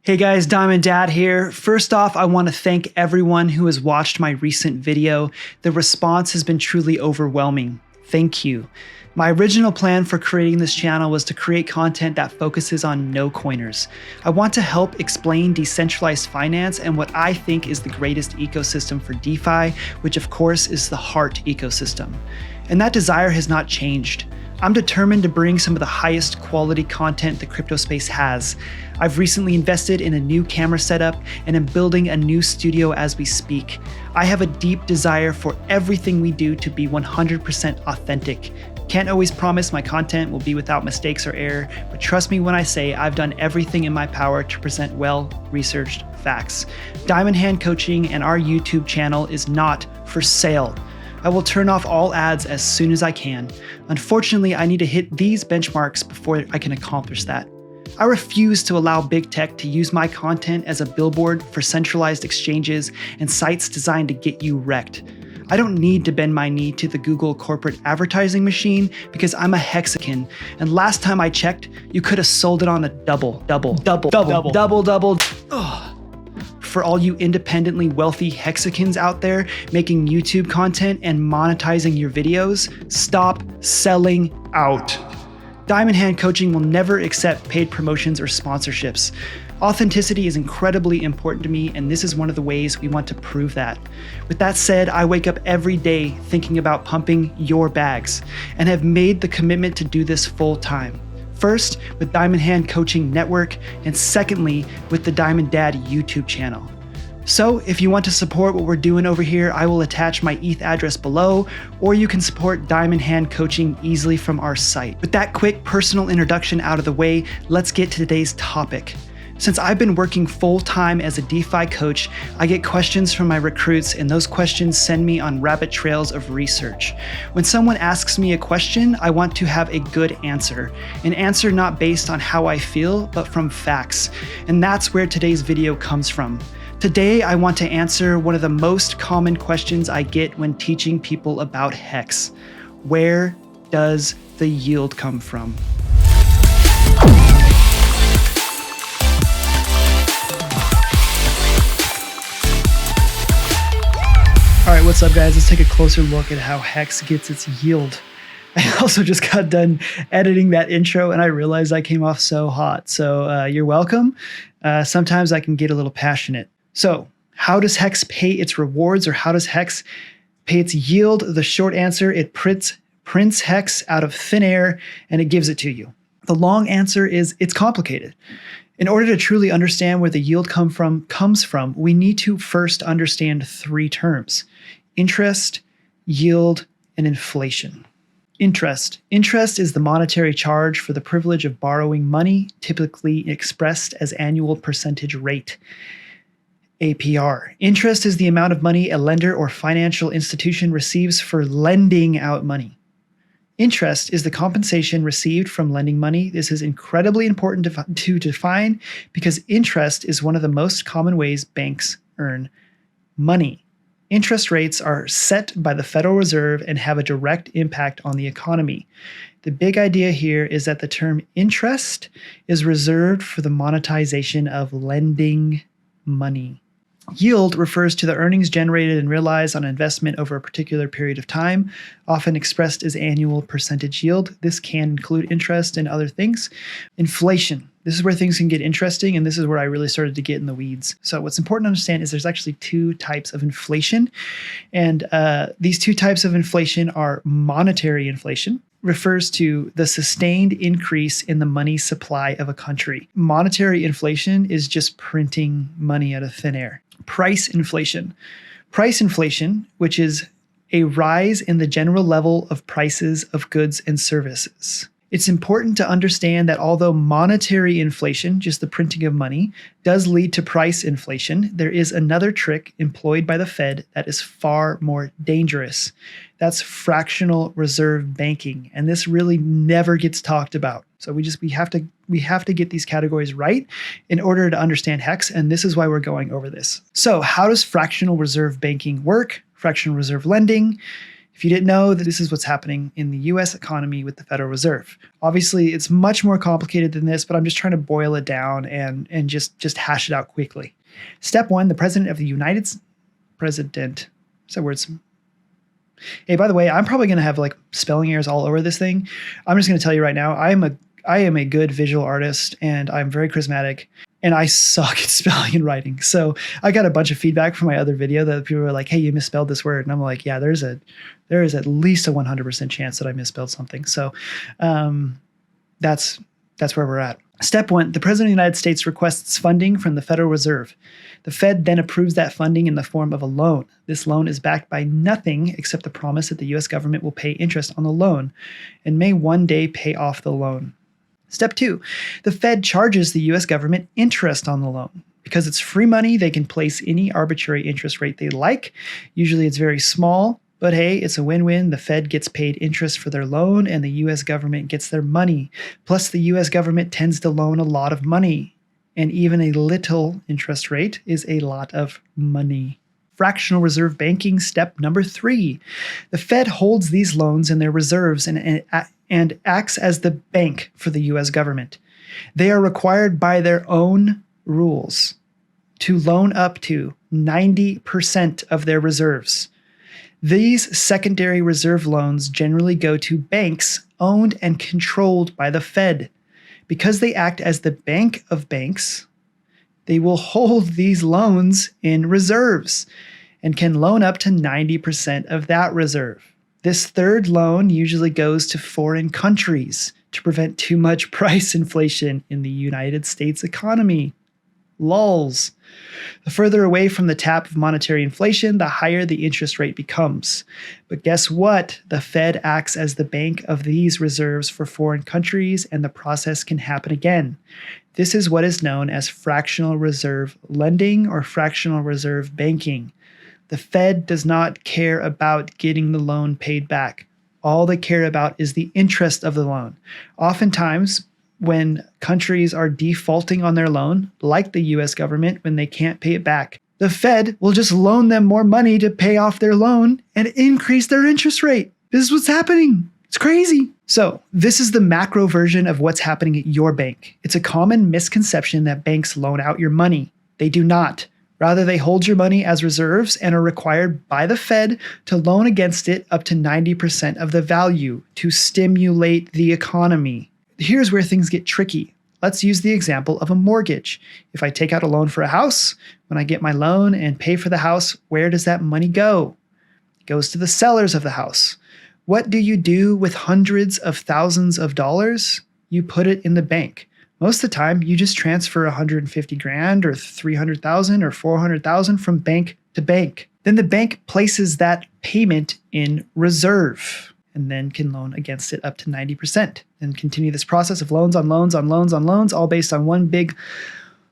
Hey guys, Diamond Dad here. First off, I want to thank everyone who has watched my recent video. The response has been truly overwhelming. Thank you. My original plan for creating this channel was to create content that focuses on no-coiners. I want to help explain decentralized finance and what I think is the greatest ecosystem for DeFi, which of course is the Heart ecosystem. And that desire has not changed. I'm determined to bring some of the highest quality content the crypto space has. I've recently invested in a new camera setup and am building a new studio as we speak. I have a deep desire for everything we do to be 100% authentic. Can't always promise my content will be without mistakes or error, but trust me when I say I've done everything in my power to present well-researched facts. Diamond Hand Coaching and our YouTube channel is not for sale. I will turn off all ads as soon as I can. Unfortunately, I need to hit these benchmarks before I can accomplish that. I refuse to allow big tech to use my content as a billboard for centralized exchanges and sites designed to get you wrecked. I don't need to bend my knee to the Google corporate advertising machine because I'm a Hexican, and last time I checked, you could have sold it on a double. Ugh. For all you independently wealthy Hexicans out there making YouTube content and monetizing your videos, stop selling out. Diamond Hand Coaching will never accept paid promotions or sponsorships. Authenticity is incredibly important to me, and this is one of the ways we want to prove that. With that said, I wake up every day thinking about pumping your bags and have made the commitment to do this full time. First, with Diamond Hand Coaching Network, and secondly, with the Diamond Dad YouTube channel. So if you want to support what we're doing over here, I will attach my ETH address below, or you can support Diamond Hand Coaching easily from our site. With that quick personal introduction out of the way, let's get to today's topic. Since I've been working full-time as a DeFi coach, I get questions from my recruits, and those questions send me on rabbit trails of research. When someone asks me a question, I want to have a good answer. An answer not based on how I feel, but from facts. And that's where today's video comes from. Today, I want to answer one of the most common questions I get when teaching people about Hex. Where does the yield come from? All right, what's up guys? Let's take a closer look at how Hex gets its yield. I also just got done editing that intro and I realized I came off so hot. So you're welcome. Sometimes I can get a little passionate. So how does Hex pay its rewards, or how does Hex pay its yield? The short answer, it prints Hex out of thin air and it gives it to you. The long answer is it's complicated. In order to truly understand where the yield comes from, we need to first understand three terms: interest, yield, and inflation. Interest. Interest is the monetary charge for the privilege of borrowing money, typically expressed as annual percentage rate, APR. Interest is the amount of money a lender or financial institution receives for lending out money. Interest is the compensation received from lending money. This is incredibly important to define because interest is one of the most common ways banks earn money. Interest rates are set by the Federal Reserve and have a direct impact on the economy. The big idea here is that the term interest is reserved for the monetization of lending money. Yield refers to the earnings generated and realized on investment over a particular period of time, often expressed as annual percentage yield. This can include interest and other things. Inflation. This is where things can get interesting, and this is where I really started to get in the weeds. So what's important to understand is there's actually two types of inflation, and these two types of inflation are monetary inflation. Refers to the sustained increase in the money supply of a country. Monetary inflation is just printing money out of thin air. Price inflation. Price inflation, which is a rise in the general level of prices of goods and services. It's important to understand that although monetary inflation, just the printing of money, does lead to price inflation, there is another trick employed by the Fed that is far more dangerous. That's fractional reserve banking, and this really never gets talked about. So we have to get these categories right in order to understand Hex, and this is why we're going over this. So how does fractional reserve banking work? Fractional reserve lending. If you didn't know, that this is what's happening in the US economy with the Federal Reserve. Obviously, it's much more complicated than this, but I'm just trying to boil it down and just hash it out quickly. Step 1, the President of the United States. President. What's that word? Hey, by the way, I'm probably going to have like spelling errors all over this thing. I'm just going to tell you right now, I am a good visual artist and I'm very charismatic and I suck at spelling and writing. So I got a bunch of feedback from my other video that people were like, hey, you misspelled this word. And I'm like, yeah, there is at least a 100% chance that I misspelled something. So that's where we're at. Step 1, the President of the United States requests funding from the Federal Reserve. The Fed then approves that funding in the form of a loan. This loan is backed by nothing except the promise that the U.S. government will pay interest on the loan and may one day pay off the loan. Step 2, the Fed charges the U.S. government interest on the loan. Because it's free money, they can place any arbitrary interest rate they like. Usually it's very small, but hey, it's a win-win. The Fed gets paid interest for their loan and the U.S. government gets their money. Plus, the U.S. government tends to loan a lot of money. And even a little interest rate is a lot of money. Fractional reserve banking, step number 3. The Fed holds these loans in their reserves and acts as the bank for the U.S. government. They are required by their own rules to loan up to 90% of their reserves. These secondary reserve loans generally go to banks owned and controlled by the Fed. Because they act as the bank of banks, they will hold these loans in reserves and can loan up to 90% of that reserve. This third loan usually goes to foreign countries to prevent too much price inflation in the United States economy. Lulz. The further away from the tap of monetary inflation, the higher the interest rate becomes. But guess what? The Fed acts as the bank of these reserves for foreign countries, and the process can happen again. This is what is known as fractional reserve lending or fractional reserve banking. The Fed does not care about getting the loan paid back. All they care about is the interest of the loan. Oftentimes, when countries are defaulting on their loan, like the US government when they can't pay it back, the Fed will just loan them more money to pay off their loan and increase their interest rate. This is what's happening. It's crazy. So this is the macro version of what's happening at your bank. It's a common misconception that banks loan out your money. They do not. Rather, they hold your money as reserves and are required by the Fed to loan against it up to 90% of the value to stimulate the economy. Here's where things get tricky. Let's use the example of a mortgage. If I take out a loan for a house, when I get my loan and pay for the house, where does that money go? It goes to the sellers of the house. What do you do with hundreds of thousands of dollars? You put it in the bank. Most of the time, you just transfer 150 grand or 300,000 or 400,000 from bank to bank. Then the bank places that payment in reserve and then can loan against it up to 90%. And continue this process of loans on loans on loans on loans, all based on one big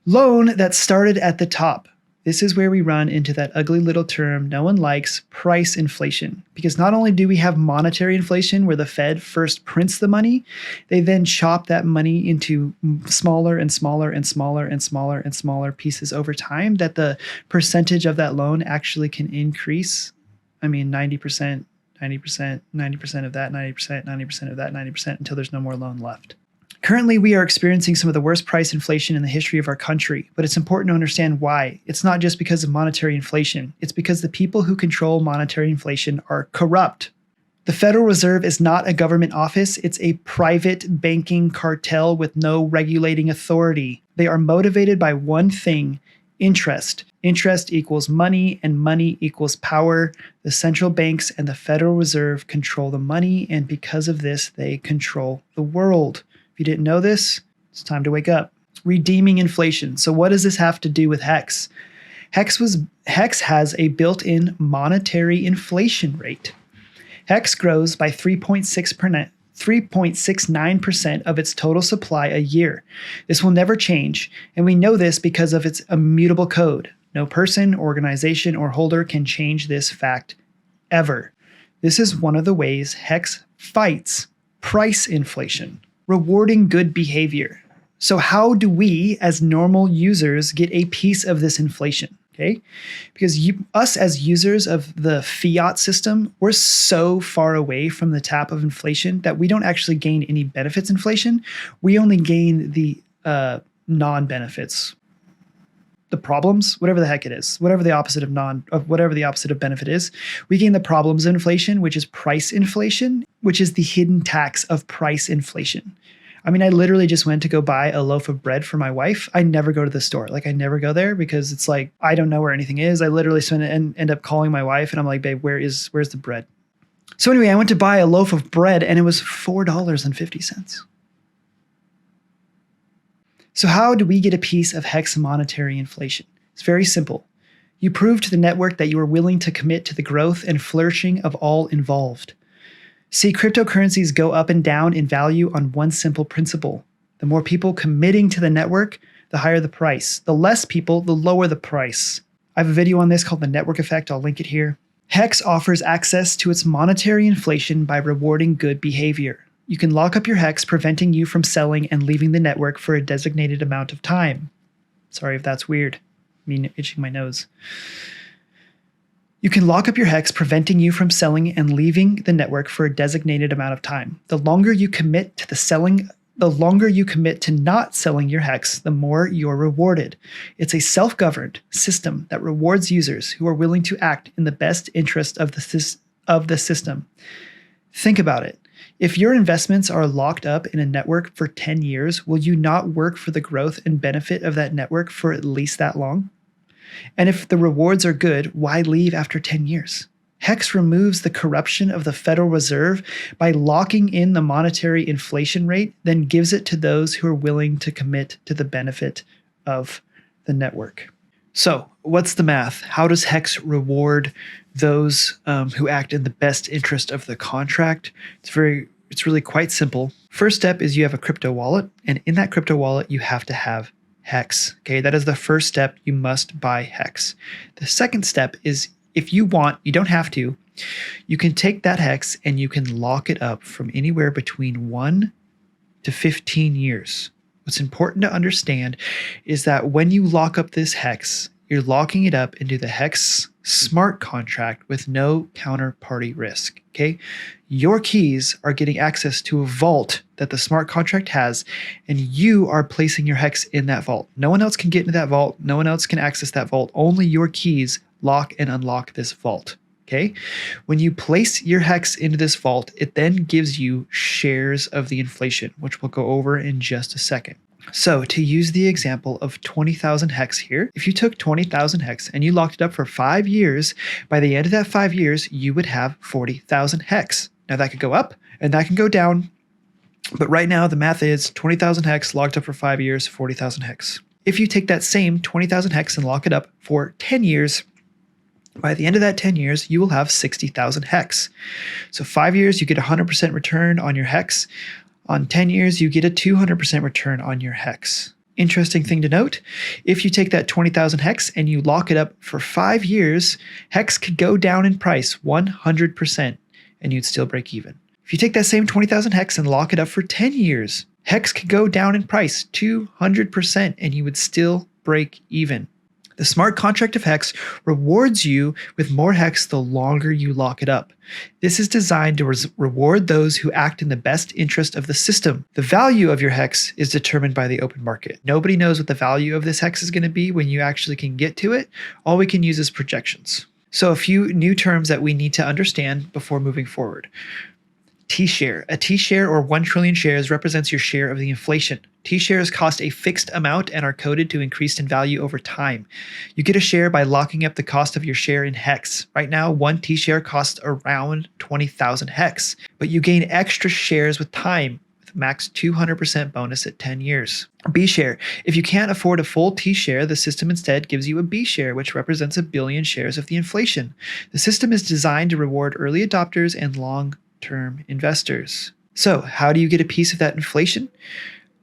loan that started at the top. This is where we run into that ugly little term no one likes, price inflation. Because not only do we have monetary inflation where the Fed first prints the money, they then chop that money into smaller and smaller and smaller and smaller and smaller pieces over time that the percentage of that loan actually can increase. 90%. 90%, 90% of that, 90%, 90% of that, 90% until there's no more loan left. Currently, we are experiencing some of the worst price inflation in the history of our country, but it's important to understand why. It's not just because of monetary inflation. It's because the people who control monetary inflation are corrupt. The Federal Reserve is not a government office. It's a private banking cartel with no regulating authority. They are motivated by one thing: interest. Interest equals money, and money equals power. The central banks and the Federal Reserve control the money, and because of this, they control the world. If you didn't know this, it's time to wake up. Redeeming inflation. So what does this have to do with Hex? Hex has a built-in monetary inflation rate. Hex grows by 3.69% of its total supply a year. This will never change, and we know this because of its immutable code. No person, organization, or holder can change this fact ever. This is one of the ways Hex fights price inflation, rewarding good behavior. So how do we, as normal users, get a piece of this inflation? Okay, because us as users of the fiat system, we're so far away from the tap of inflation that we don't actually gain any benefits inflation. We only gain the non-benefits, the problems, whatever the heck it is, whatever the opposite of benefit is. We gain the problems of inflation, which is price inflation, which is the hidden tax of price inflation. I mean, I literally just went to go buy a loaf of bread for my wife. I never go to the store. Like, I never go there because it's like, I don't know where anything is. I literally spend it and end up calling my wife and I'm like, babe, where's the bread? So anyway, I went to buy a loaf of bread and it was $4.50. So how do we get a piece of Hex monetary inflation? It's very simple. You prove to the network that you are willing to commit to the growth and flourishing of all involved. See, cryptocurrencies go up and down in value on one simple principle. The more people committing to the network, the higher the price. The less people, the lower the price. I have a video on this called The Network Effect. I'll link it here. Hex offers access to its monetary inflation by rewarding good behavior. You can lock up your Hex, preventing you from selling and leaving the network for a designated amount of time. Sorry if that's weird. I mean, itching my nose. You can lock up your Hex, preventing you from selling and leaving the network for a designated amount of time. The longer you commit to not selling your Hex, the more you're rewarded. It's a self-governed system that rewards users who are willing to act in the best interest of the system. Think about it. If your investments are locked up in a network for 10 years, will you not work for the growth and benefit of that network for at least that long? And if the rewards are good, why leave after 10 years? Hex removes the corruption of the Federal Reserve by locking in the monetary inflation rate, then gives it to those who are willing to commit to the benefit of the network. So, what's the math? How does Hex reward those who act in the best interest of the contract? It's really quite simple. First step is you have a crypto wallet, and in that crypto wallet, you have to have Hex. Okay, that is the first step. You must buy Hex. The second step is, if you want, you don't have to, you can take that Hex and you can lock it up from anywhere between 1 to 15 years. What's important to understand is that when you lock up this Hex, you're locking it up into the Hex smart contract with no counterparty risk. Okay, your keys are getting access to a vault that the smart contract has, and you are placing your Hex in that vault. No one else can get into that vault. No one else can access that vault. Only your keys lock and unlock this vault. Okay, when you place your Hex into this vault, it then gives you shares of the inflation, which we'll go over in just a second. So to use the example of 20,000 Hex here, if you took 20,000 Hex and you locked it up for 5 years, by the end of that 5 years, you would have 40,000 Hex. Now that could go up and that can go down, but right now the math is 20,000 Hex locked up for 5 years, 40,000 Hex. If you take that same 20,000 Hex and lock it up for 10 years, by the end of that 10 years, you will have 60,000 Hex. So 5 years, you get 100% return on your Hex. On 10 years, you get a 200% return on your Hex. Interesting thing to note, if you take that 20,000 Hex and you lock it up for 5 years, Hex could go down in price 100% and you'd still break even. If you take that same 20,000 Hex and lock it up for 10 years, Hex could go down in price 200% and you would still break even. The smart contract of Hex rewards you with more Hex the longer you lock it up. This is designed to reward those who act in the best interest of the system. The value of your Hex is determined by the open market. Nobody knows what the value of this Hex is going to be when you actually can get to it. All we can use is projections. So a few new terms that we need to understand before moving forward. T-share. A T-share, or 1 trillion shares, represents your share of the inflation. T-shares cost a fixed amount and are coded to increase in value over time. You get a share by locking up the cost of your share in Hex. Right now, 1 T-share costs around 20,000 Hex, but you gain extra shares with time, with max 200% bonus at 10 years. B-share. If you can't afford a full T-share, the system instead gives you a B-share, which represents 1 billion shares of the inflation. The system is designed to reward early adopters and long-term investors. So how do you get a piece of that inflation?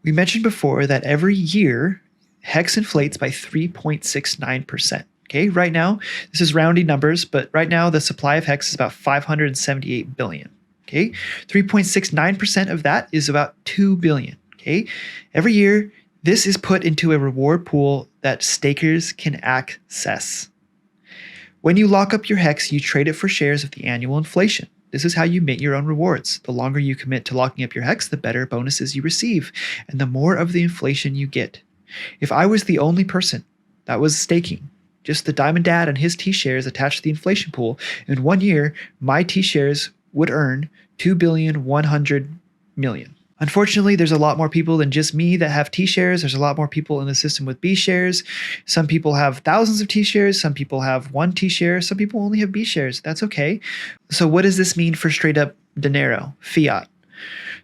We mentioned before that every year, Hex inflates by 3.69%. Okay, right now, this is rounding numbers, but right now the supply of Hex is about 578 billion. Okay, 3.69% of that is about 2 billion. Okay, every year, this is put into a reward pool that stakers can access. When you lock up your Hex, you trade it for shares of the annual inflation. This is how you mint your own rewards. The longer you commit to locking up your Hex, the better bonuses you receive, and the more of the inflation you get. If I was the only person that was staking just the Diamond Dad and his T-shares attached to the inflation pool, in 1 year, my T-shares would earn $2,100,000,000. Unfortunately, there's a lot more people than just me that have T-shares. There's a lot more people in the system with B shares. Some people have thousands of T-shares. Some people have 1 T-share. Some people only have B shares. That's okay. So what does this mean for straight up dinero, fiat?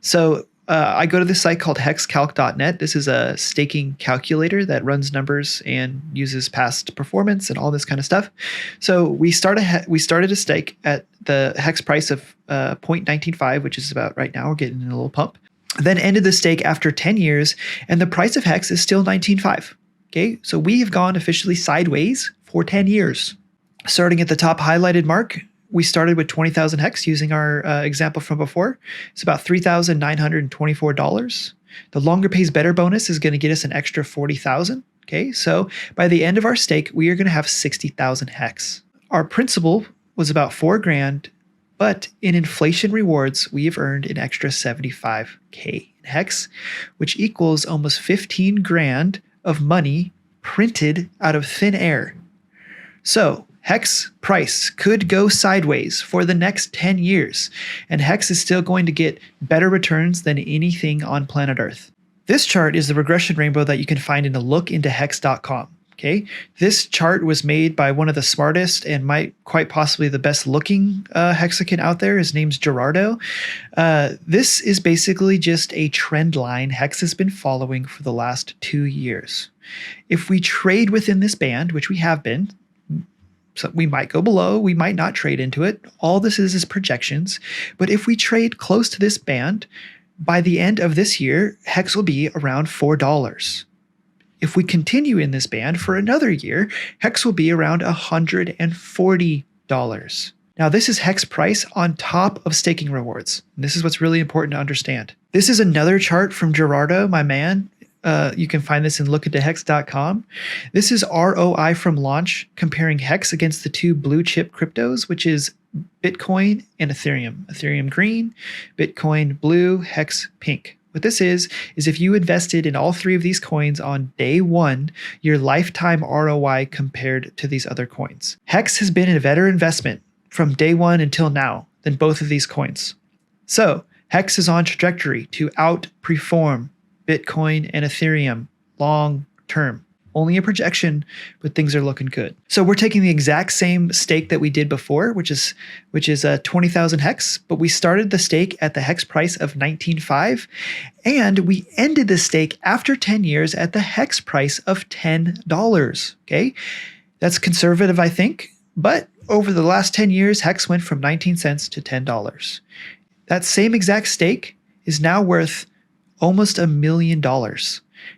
So I go to this site called hexcalc.net. This is a staking calculator that runs numbers and uses past performance and all this kind of stuff. So we started a stake at the Hex price of 0.195, which is about right now. We're getting a little pump. Then ended the stake after 10 years, and the price of Hex is still 19.5. Okay, so we have gone officially sideways for 10 years. Starting at the top highlighted mark, we started with 20,000 Hex using our example from before. It's about $3,924. The longer pays better bonus is going to get us an extra 40,000. Okay, so by the end of our stake, we are going to have 60,000 Hex. Our principal was about $4,000. But in inflation rewards, we have earned an extra 75K in Hex, which equals almost 15 grand of money printed out of thin air. So Hex price could go sideways for the next 10 years, and Hex is still going to get better returns than anything on planet Earth. This chart is the regression rainbow that you can find in a lookintohex.com. Okay, this chart was made by one of the smartest and might quite possibly the best looking hexagon out there. His name's Gerardo. This is basically just a trend line Hex has been following for the last 2 years. If we trade within this band, which we have been, so we might go below, we might not trade into it. All this is projections. But if we trade close to this band, by the end of this year, Hex will be around $4. If we continue in this band for another year, Hex will be around $140. Now, this is Hex price on top of staking rewards. And this is what's really important to understand. This is another chart from Gerardo, my man. You can find this in lookintohex.com. This is ROI from launch, comparing Hex against the 2 blue chip cryptos, which is Bitcoin and Ethereum. Ethereum green, Bitcoin blue, Hex pink. What this is if you invested in all 3 of these coins on day 1, your lifetime ROI compared to these other coins. Hex has been a better investment from day 1 until now than both of these coins. So Hex is on trajectory to outperform Bitcoin and Ethereum long term. Only a projection, but things are looking good. So we're taking the exact same stake that we did before, which is 20,000 Hex, but we started the stake at the Hex price of 19.5, and we ended the stake after 10 years at the Hex price of $10. Okay, that's conservative, I think, but over the last 10 years, Hex went from 19 cents to $10. That same exact stake is now worth almost $1 million.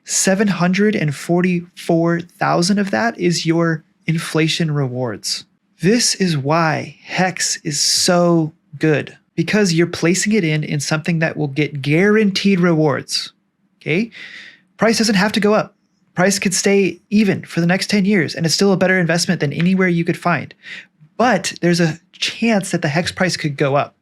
744,000 of that is your inflation rewards. This is why Hex is so good, because you're placing it in something that will get guaranteed rewards. Okay? Price doesn't have to go up. Price could stay even for the next 10 years, and it's still a better investment than anywhere you could find. But there's a chance that the Hex price could go up.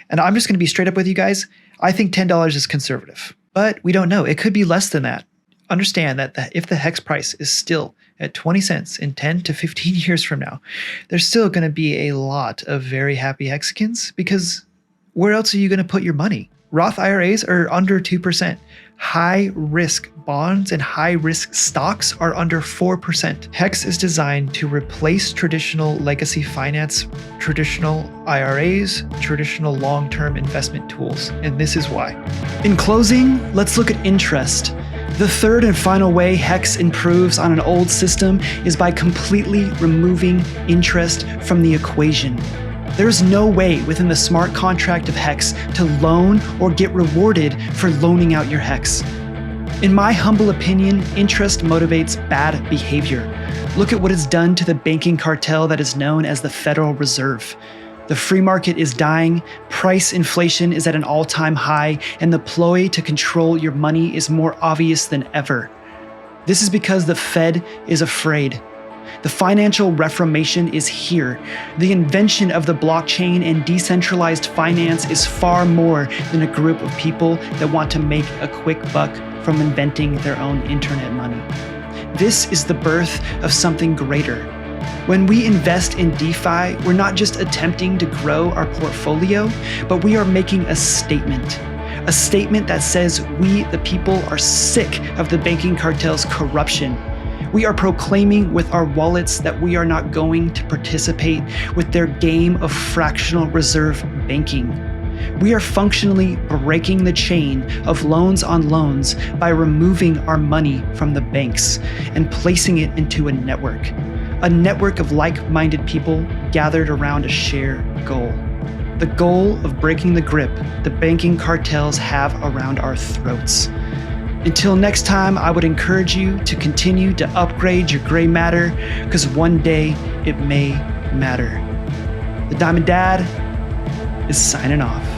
And I'm just going to be straight up with you guys. I think $10 is conservative, but we don't know. It could be less than that. Understand that if the Hex price is still at 20 cents in 10 to 15 years from now, there's still going to be a lot of very happy Hexicans, because where else are you going to put your money? Roth IRAs are under 2%. High risk bonds and high risk stocks are under 4%. Hex is designed to replace traditional legacy finance, traditional IRAs, traditional long-term investment tools, and this is why. In closing, let's look at interest. The third and final way Hex improves on an old system is by completely removing interest from the equation. There's no way within the smart contract of Hex to loan or get rewarded for loaning out your Hex. In my humble opinion, interest motivates bad behavior. Look at what it's done to the banking cartel that is known as the Federal Reserve. The free market is dying, price inflation is at an all-time high, and the ploy to control your money is more obvious than ever. This is because the Fed is afraid. The financial reformation is here. The invention of the blockchain and decentralized finance is far more than a group of people that want to make a quick buck from inventing their own internet money. This is the birth of something greater. When we invest in DeFi, we're not just attempting to grow our portfolio, but we are making a statement. A statement that says we, the people, are sick of the banking cartel's corruption. We are proclaiming with our wallets that we are not going to participate with their game of fractional reserve banking. We are functionally breaking the chain of loans on loans by removing our money from the banks and placing it into a network of like-minded people gathered around a shared goal. The goal of breaking the grip the banking cartels have around our throats. Until next time, I would encourage you to continue to upgrade your gray matter, because one day it may matter. The Diamond Dad is signing off.